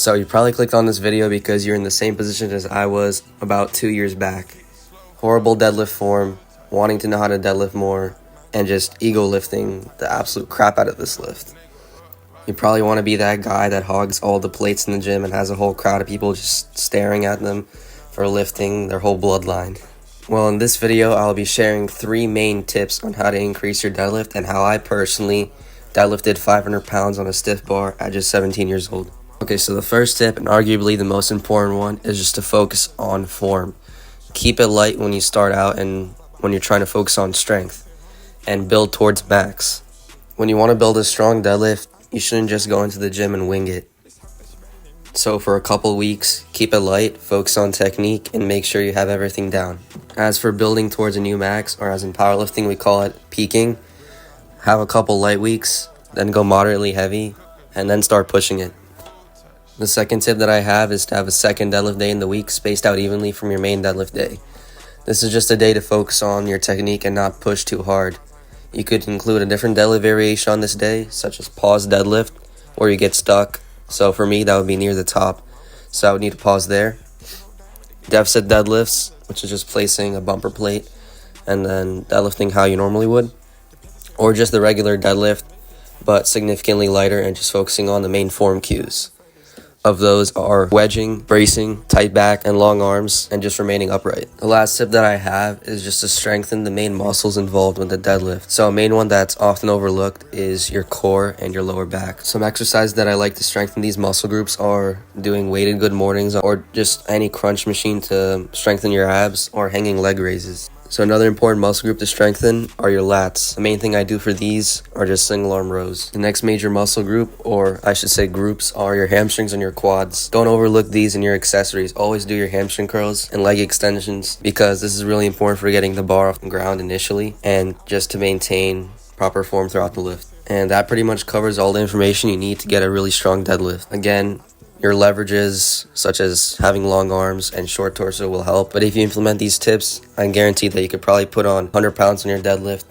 So you probably clicked on this video because you're in the same position as I was about 2 years back. Horrible deadlift form, wanting to know how to deadlift more, and just ego lifting the absolute crap out of this lift. You probably want to be that guy that hogs all the plates in the gym and has a whole crowd of people just staring at them for lifting their whole bloodline. Well, in this video, I'll be sharing 3 main tips on how to increase your deadlift and how I personally deadlifted 500 pounds on a stiff bar at just 17 years old. Okay, so the first tip, and arguably the most important one, is just to focus on form. Keep it light when you start out and when you're trying to focus on strength, and build towards max. When you want to build a strong deadlift, you shouldn't just go into the gym and wing it. So for a couple weeks, keep it light, focus on technique, and make sure you have everything down. As for building towards a new max, or as in powerlifting we call it peaking, have a couple light weeks, then go moderately heavy, and then start pushing it. The second tip that I have is to have a second deadlift day in the week spaced out evenly from your main deadlift day. This is just a day to focus on your technique and not push too hard. You could include a different deadlift variation on this day, such as pause deadlift, where you get stuck. So for me, that would be near the top, so I would need to pause there. Deficit deadlifts, which is just placing a bumper plate and then deadlifting how you normally would. Or just the regular deadlift, but significantly lighter and just focusing on the main form cues. Of those are wedging, bracing, tight back, and long arms, and just remaining upright. The last tip that I have is just to strengthen the main muscles involved with the deadlift. So a main one that's often overlooked is your core and your lower back. Some exercises that I like to strengthen these muscle groups are doing weighted good mornings, or just any crunch machine to strengthen your abs, or hanging leg raises. So another important muscle group to strengthen are your lats. The main thing I do for these are just single arm rows. The next major muscle group, or I should say groups, are your hamstrings and your quads. Don't overlook these in your accessories. Always do your hamstring curls and leg extensions, because this is really important for getting the bar off the ground initially and just to maintain proper form throughout the lift. And that pretty much covers all the information you need to get a really strong deadlift. Again, your leverages, such as having long arms and short torso, will help. But if you implement these tips, I guarantee that you could probably put on 100 pounds on your deadlift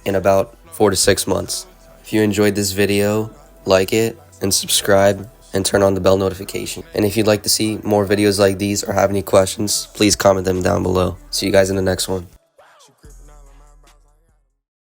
in about 4 to 6 months. If you enjoyed this video, like it and subscribe and turn on the bell notification. And if you'd like to see more videos like these or have any questions, please comment them down below. See you guys in the next one.